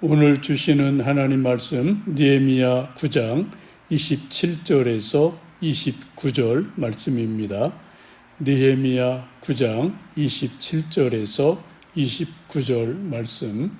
오늘 주시는 하나님 말씀 느헤미야 9장 27절에서 29절 말씀입니다. 느헤미야 9장 27절에서 29절 말씀.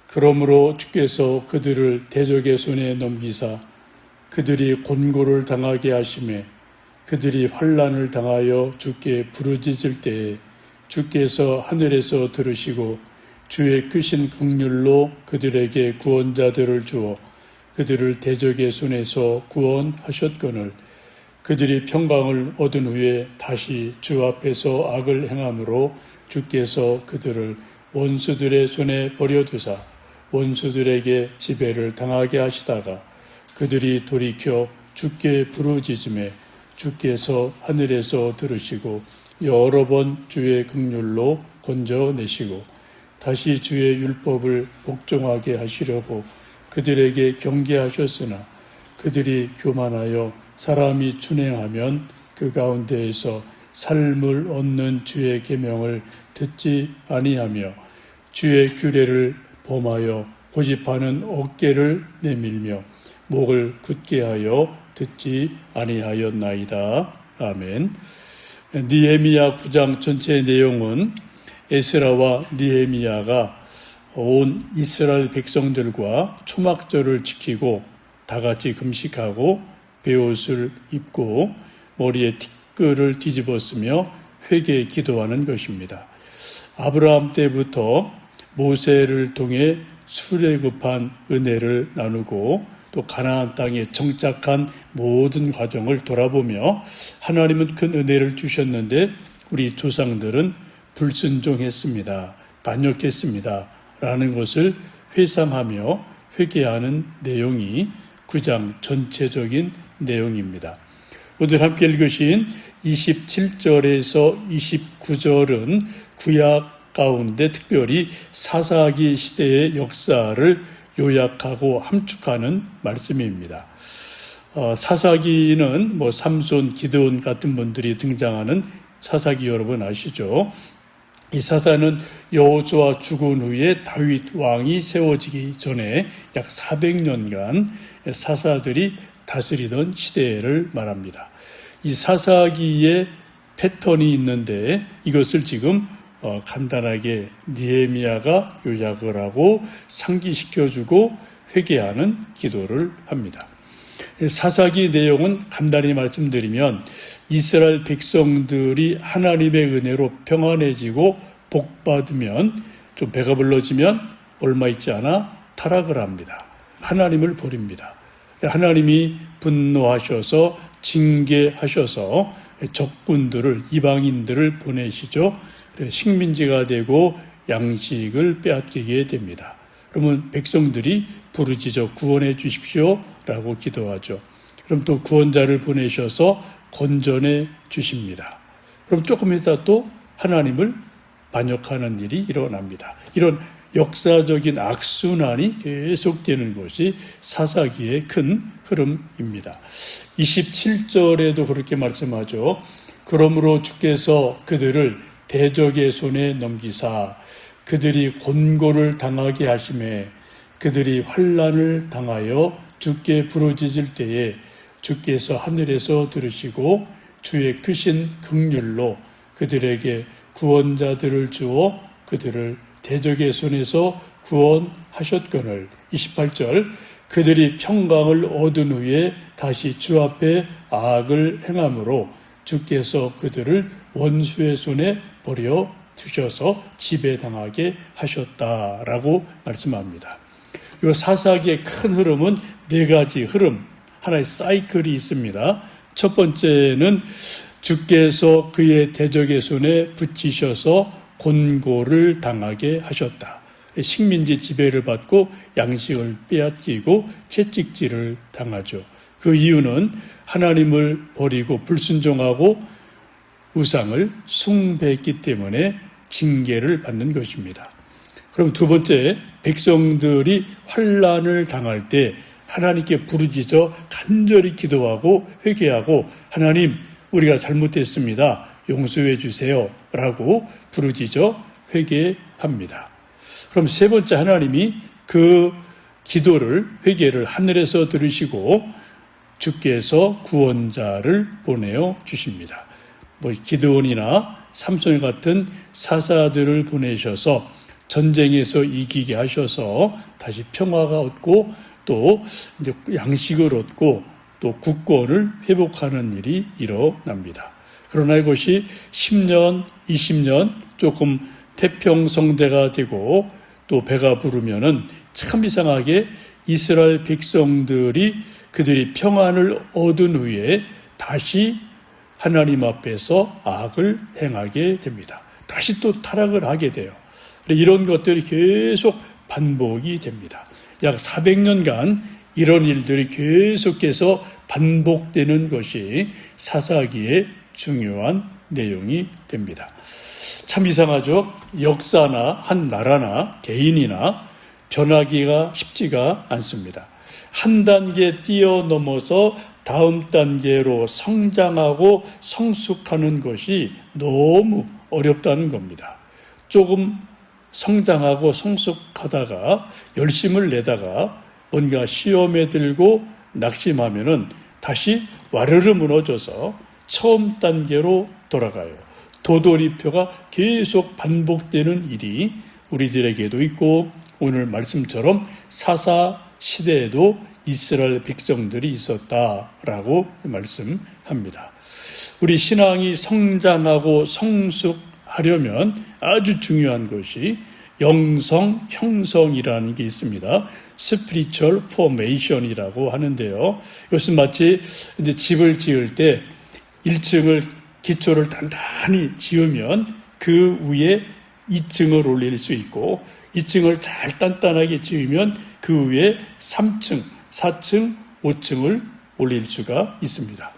그러므로 주께서 그들을 대적의 손에 넘기사 그들이 곤고를 당하게 하시매 그들이 환난을 당하여 주께 부르짖을 때에 주께서 하늘에서 들으시고 주의 크신 긍휼로 그들에게 구원자들을 주어 그들을 대적의 손에서 구원하셨거늘 그들이 평강을 얻은 후에 다시 주 앞에서 악을 행함으로 주께서 그들을 원수들의 손에 버려두사 원수들에게 지배를 당하게 하시다가 그들이 돌이켜 주께 부르짖음에 주께서 하늘에서 들으시고 여러 번 주의 긍휼로 건져내시고 다시 주의 율법을 복종하게 하시려고 그들에게 경계하셨으나 그들이 교만하여 사람이 준행하면 그 가운데에서 삶을 얻는 주의 계명을 듣지 아니하며 주의 규례를 범하여 고집하는 어깨를 내밀며 목을 굳게 하여 듣지 아니하였나이다. 아멘. 느헤미야 9장 전체 내용은 에스라와 느헤미야가 온 이스라엘 백성들과 초막절을 지키고 다 같이 금식하고 베옷을 입고 머리에 티끌을 뒤집었으며 회개 기도하는 것입니다. 아브라함 때부터 모세를 통해 출애굽한 은혜를 나누고 또 가나안 땅에 정착한 모든 과정을 돌아보며 하나님은 큰 은혜를 주셨는데 우리 조상들은 불순종했습니다. 반역했습니다. 라는 것을 회상하며 회개하는 내용이 9장 전체적인 내용입니다. 오늘 함께 읽으신 27절에서 29절은 구약 가운데 특별히 사사기 시대의 역사를 요약하고 함축하는 말씀입니다. 사사기는 삼손, 기드온 같은 분들이 등장하는 사사기 여러분 아시죠? 이 사사는 여호수아 죽은 후에 다윗 왕이 세워지기 전에 약 400년간 사사들이 다스리던 시대를 말합니다. 이 사사기에 패턴이 있는데 이것을 지금 간단하게 느헤미야가 요약을 하고 상기시켜주고 회개하는 기도를 합니다. 사사기 내용은 간단히 말씀드리면 이스라엘 백성들이 하나님의 은혜로 평안해지고 복받으면 좀 배가 불러지면 얼마 있지 않아 타락을 합니다. 하나님을 버립니다. 하나님이 분노하셔서 징계하셔서 적군들을 이방인들을 보내시죠. 식민지가 되고 양식을 빼앗기게 됩니다. 그러면 백성들이 부르짖어 구원해 주십시오 라고 기도하죠. 그럼 또 구원자를 보내셔서 건져내 주십니다. 그럼 조금 있다 또 하나님을 반역하는 일이 일어납니다. 이런 역사적인 악순환이 계속되는 것이 사사기의 큰 흐름입니다. 27절에도 그렇게 말씀하죠. 그러므로 주께서 그들을 대적의 손에 넘기사 그들이 곤고를 당하게 하시매 그들이 환난을 당하여 주께 부르짖을 때에 주께서 하늘에서 들으시고 주의 크신 긍휼로 그들에게 구원자들을 주어 그들을 대적의 손에서 구원하셨거늘 28절 그들이 평강을 얻은 후에 다시 주 앞에 악을 행함으로 주께서 그들을 원수의 손에 버려 두셔서 지배당하게 하셨다라고 말씀합니다. 이 사사기의 큰 흐름은 네 가지 흐름, 하나의 사이클이 있습니다. 첫 번째는 주께서 그의 대적의 손에 붙이셔서 곤고를 당하게 하셨다. 식민지 지배를 받고 양식을 빼앗기고 채찍질을 당하죠. 그 이유는 하나님을 버리고 불순종하고 우상을 숭배했기 때문에 징계를 받는 것입니다. 그럼 두 번째, 백성들이 환난을 당할 때 하나님께 부르짖어 간절히 기도하고 회개하고 하나님 우리가 잘못했습니다. 용서해 주세요 라고 부르짖어 회개합니다. 그럼 세 번째 하나님이 그 기도를, 회개를 하늘에서 들으시고 주께서 구원자를 보내어 주십니다. 기드온이나 삼손 같은 사사들을 보내셔서 전쟁에서 이기게 하셔서 다시 평화가 얻고 또 이제 양식을 얻고 또 국권을 회복하는 일이 일어납니다. 그러나 이것이 10년, 20년 조금 태평성대가 되고 또 배가 부르면은 참 이상하게 이스라엘 백성들이 그들이 평안을 얻은 후에 다시 하나님 앞에서 악을 행하게 됩니다. 다시 또 타락을 하게 돼요. 이런 것들이 계속 반복이 됩니다. 약 400년간 이런 일들이 계속해서 반복되는 것이 사사기의 중요한 내용이 됩니다. 참 이상하죠? 역사나 한 나라나 개인이나 변하기가 쉽지가 않습니다. 한 단계 뛰어넘어서 다음 단계로 성장하고 성숙하는 것이 너무 어렵다는 겁니다. 조금 성장하고 성숙하다가 열심을 내다가 뭔가 시험에 들고 낙심하면은 다시 와르르 무너져서 처음 단계로 돌아가요. 도돌이표가 계속 반복되는 일이 우리들에게도 있고 오늘 말씀처럼 사사 시대에도 이스라엘 백성들이 있었다라고 말씀합니다. 우리 신앙이 성장하고 성숙하려면 아주 중요한 것이 영성 형성이라는 게 있습니다. Spiritual Formation이라고 하는데요. 이것은 마치 이제 집을 지을 때 1층을 기초를 단단히 지으면 그 위에 2층을 올릴 수 있고 2층을 잘 단단하게 지으면 그 위에 3층, 4층, 5층을 올릴 수가 있습니다.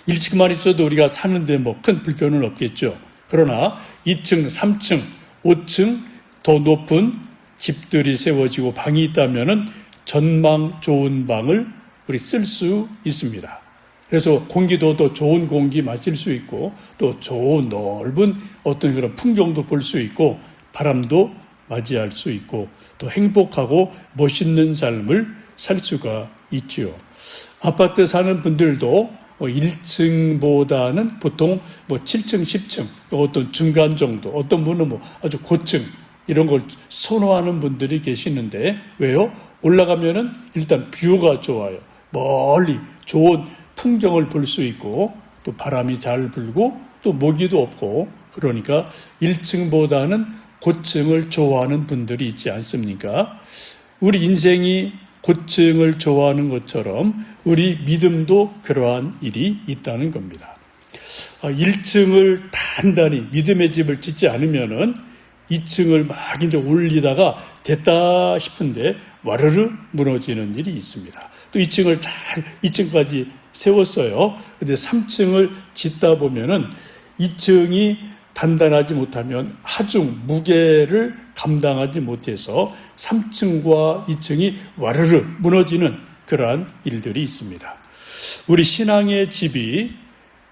1층만 있어도 우리가 사는데 큰 불편은 없겠죠. 그러나 2층, 3층, 5층 더 높은 집들이 세워지고 방이 있다면은 전망 좋은 방을 우리 쓸 수 있습니다. 그래서 공기도 더 좋은 공기 마실 수 있고 또 좋은 넓은 어떤 그런 풍경도 볼 수 있고 바람도 맞이할 수 있고 또 행복하고 멋있는 삶을 살 수가 있지요. 아파트 사는 분들도 1층보다는 보통 7층, 10층, 어떤 중간 정도, 어떤 분은 아주 고층 이런 걸 선호하는 분들이 계시는데 왜요? 올라가면은 일단 뷰가 좋아요. 멀리 좋은 풍경을 볼 수 있고 또 바람이 잘 불고 또 모기도 없고 그러니까 1층보다는 고층을 좋아하는 분들이 있지 않습니까? 우리 인생이 고층을 좋아하는 것처럼 우리 믿음도 그러한 일이 있다는 겁니다. 1층을 단단히 믿음의 집을 짓지 않으면은 2층을 막 이제 올리다가 됐다 싶은데 와르르 무너지는 일이 있습니다. 또 2층까지 세웠어요. 근데 3층을 짓다 보면은 2층이 단단하지 못하면 하중 무게를 감당하지 못해서 3층과 2층이 와르르 무너지는 그러한 일들이 있습니다. 우리 신앙의 집이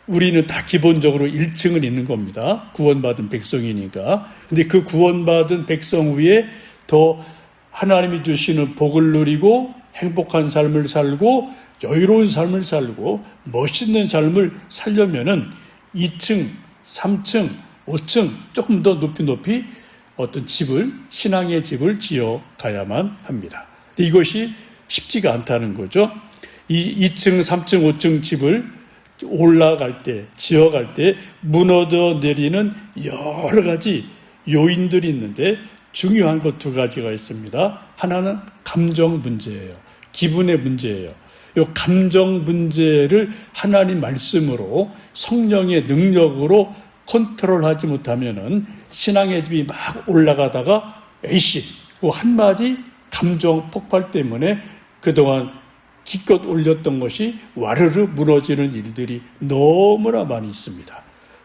우리는 다 기본적으로 1층은 있는 겁니다. 구원받은 백성이니까. 근데 그 구원받은 백성 위에 더 하나님이 주시는 복을 누리고 행복한 삶을 살고 여유로운 삶을 살고 멋있는 삶을 살려면은 2층, 3층, 5층 조금 더 높이 어떤 집을 신앙의 집을 지어 가야만 합니다. 이것이 쉽지가 않다는 거죠. 이 2층, 3층, 5층 집을 올라갈 때, 지어갈 때 무너져 내리는 여러 가지 요인들이 있는데 중요한 것 2가지가 있습니다. 하나는 감정 문제예요. 기분의 문제예요. 이 감정 문제를 하나님 말씀으로 성령의 능력으로 컨트롤하지 못하면은 신앙의 집이 막 올라가다가 에이씨 그 한마디 감정 폭발 때문에 그동안 기껏 올렸던 것이 와르르 무너지는 일들이 너무나 많이 있습니다.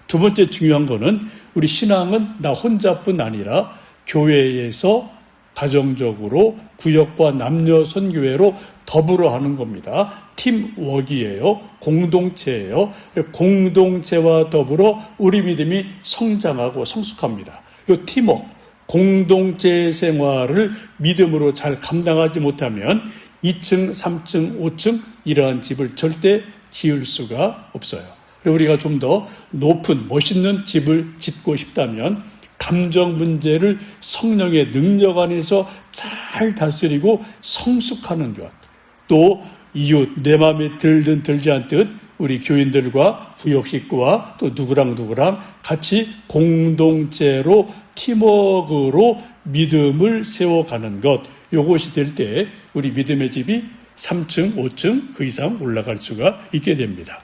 2번째 중요한 거는 우리 신앙은 나 혼자뿐 아니라 교회에서 가정적으로 구역과 남녀 선교회로 더불어 하는 겁니다. 팀워크이에요. 공동체예요. 공동체와 더불어 우리 믿음이 성장하고 성숙합니다. 이 팀워크, 공동체 생활을 믿음으로 잘 감당하지 못하면 2층, 3층, 5층 이러한 집을 절대 지을 수가 없어요. 그리고 우리가 좀 더 높은 멋있는 집을 짓고 싶다면 감정 문제를 성령의 능력 안에서 잘 다스리고 성숙하는 것, 또 이웃 내 마음에 들든 들지 않듯 우리 교인들과 구역 식구와 또 누구랑 같이 공동체로 팀워크로 믿음을 세워가는 것, 이것이 될 때 우리 믿음의 집이 3층, 5층 그 이상 올라갈 수가 있게 됩니다.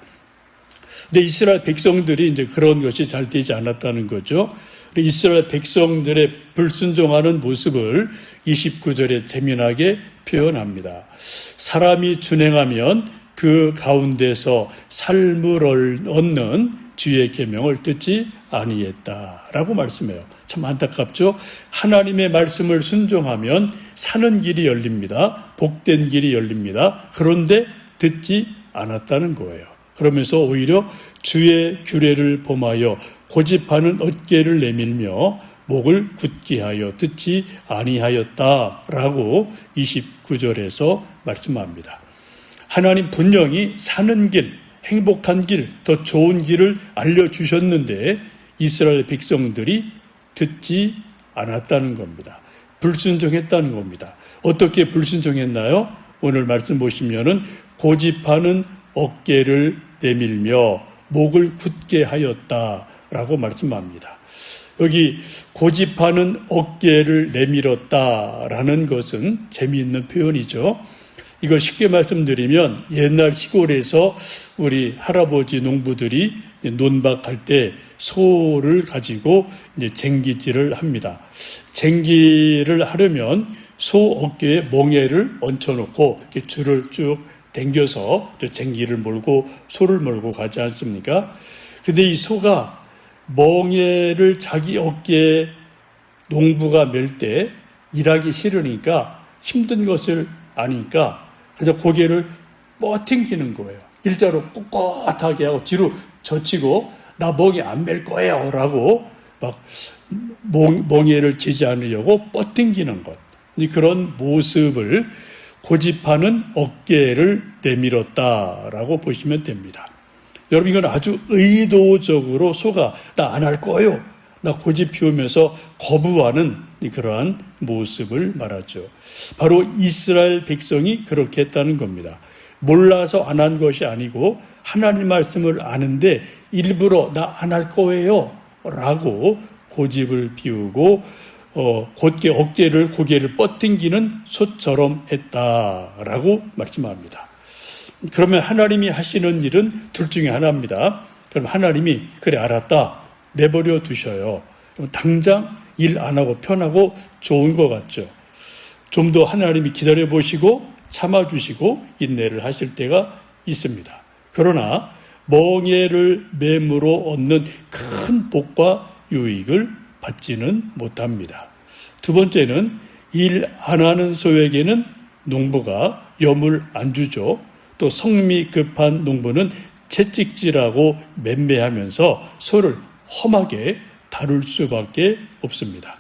근데 이스라엘 백성들이 이제 그런 것이 잘 되지 않았다는 거죠. 이스라엘 백성들의 불순종하는 모습을 29절에 재미나게 표현합니다. 사람이 준행하면 그 가운데서 삶을 얻는 주의 계명을 듣지 아니했다라고 말씀해요. 참 안타깝죠. 하나님의 말씀을 순종하면 사는 길이 열립니다. 복된 길이 열립니다. 그런데 듣지 않았다는 거예요. 그러면서 오히려 주의 규례를 범하여 고집하는 어깨를 내밀며 목을 굳게 하여 듣지 아니하였다라고 29절에서 말씀합니다. 하나님 분명히 사는 길, 행복한 길, 더 좋은 길을 알려주셨는데 이스라엘 백성들이 듣지 않았다는 겁니다. 불순종했다는 겁니다. 어떻게 불순종했나요? 오늘 말씀 보시면은 고집하는 어깨를 내밀며 목을 굳게 하였다라고 말씀합니다. 여기 고집하는 어깨를 내밀었다라는 것은 재미있는 표현이죠. 이걸 쉽게 말씀드리면 옛날 시골에서 우리 할아버지 농부들이 논박할 때 소를 가지고 이제 쟁기질을 합니다. 쟁기를 하려면 소 어깨에 멍에를 얹혀놓고 이렇게 줄을 쭉 당겨서 쟁기를 몰고 소를 몰고 가지 않습니까? 근데 이 소가 멍에를 자기 어깨에 농부가 멜 때 일하기 싫으니까 힘든 것을 아니까 그래서 고개를 뻗팅기는 거예요. 일자로 꼿꼿하게 하고 뒤로 젖히고 나 멍에 안 멜 거예요 라고 막 멍에를 지지 않으려고 뻗팅기는 것. 그런 모습을 고집하는 어깨를 내밀었다라고 보시면 됩니다. 여러분 이건 아주 의도적으로 소가 나 안 할 거예요. 나 고집 피우면서 거부하는 그러한 모습을 말하죠. 바로 이스라엘 백성이 그렇게 했다는 겁니다. 몰라서 안 한 것이 아니고 하나님 말씀을 아는데 일부러 나 안 할 거예요 라고 고집을 피우고 곧게 고개를 뻗팅기는 소처럼 했다라고 말씀합니다. 그러면 하나님이 하시는 일은 둘 중에 하나입니다. 그럼 하나님이 그래 알았다 내버려 두셔요. 그럼 당장 일 안 하고 편하고 좋은 것 같죠. 좀 더 하나님이 기다려보시고 참아주시고 인내를 하실 때가 있습니다. 그러나 멍에를 매무로 얻는 큰 복과 유익을 받지는 못합니다. 두 번째는 일 안 하는 소에게는 농부가 염을 안 주죠. 또 성미 급한 농부는 채찍질하고 맴매하면서 소를 험하게 다룰 수밖에 없습니다.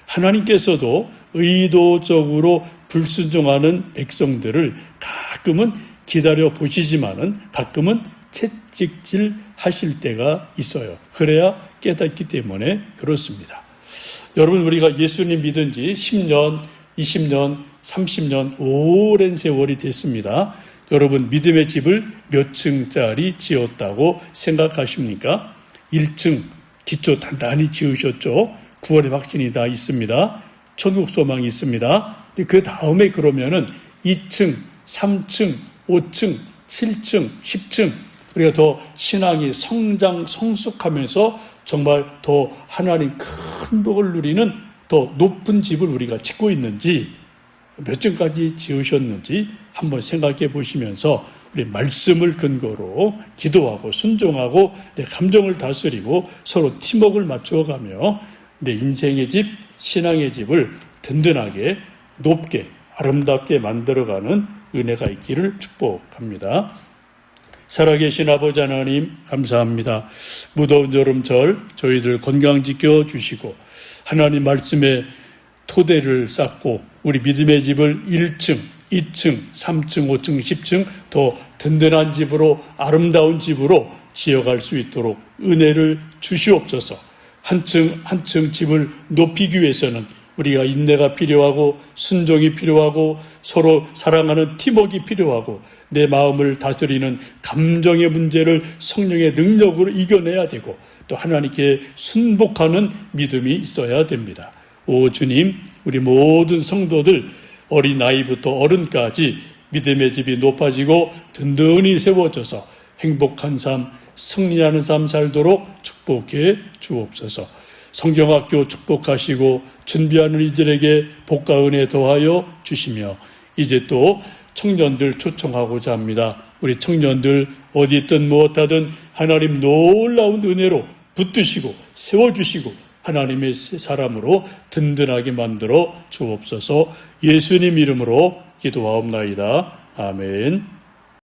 하나님께서도 의도적으로 불순종하는 백성들을 가끔은 기다려 보시지만은 가끔은 채찍질 하실 때가 있어요. 그래야 깨닫기 때문에 그렇습니다. 여러분 우리가 예수님 믿은 지 10년, 20년, 30년 오랜 세월이 됐습니다. 여러분 믿음의 집을 몇 층짜리 지었다고 생각하십니까? 1층 기초 단단히 지으셨죠. 9월의 확신이 다 있습니다. 천국 소망이 있습니다. 그 다음에 그러면은 2층, 3층, 5층, 7층, 10층 우리가 더 신앙이 성숙하면서 정말 더 하나님 큰 복을 누리는 더 높은 집을 우리가 짓고 있는지 몇 층까지 지으셨는지 한번 생각해 보시면서 우리 말씀을 근거로 기도하고 순종하고 내 감정을 다스리고 서로 팀워크를 맞추어가며 내 인생의 집, 신앙의 집을 든든하게 높게 아름답게 만들어가는 은혜가 있기를 축복합니다. 살아계신 아버지 하나님 감사합니다. 무더운 여름철 저희들 건강 지켜주시고 하나님 말씀에 토대를 쌓고 우리 믿음의 집을 1층, 2층, 3층, 5층, 10층 더 든든한 집으로 아름다운 집으로 지어갈 수 있도록 은혜를 주시옵소서. 한층 한층 집을 높이기 위해서는 우리가 인내가 필요하고 순종이 필요하고 서로 사랑하는 팀워크가 필요하고 내 마음을 다스리는 감정의 문제를 성령의 능력으로 이겨내야 되고 또 하나님께 순복하는 믿음이 있어야 됩니다. 오 주님, 우리 모든 성도들 어린아이부터 어른까지 믿음의 집이 높아지고 든든히 세워져서 행복한 삶, 승리하는 삶 살도록 축복해 주옵소서. 성경학교 축복하시고 준비하는 이들에게 복과 은혜 더하여 주시며 이제 또 청년들 초청하고자 합니다. 우리 청년들 어디 있든 무엇하든 하나님 놀라운 은혜로 붙드시고 세워주시고 하나님의 사람으로 든든하게 만들어 주옵소서. 예수님 이름으로 기도하옵나이다. 아멘.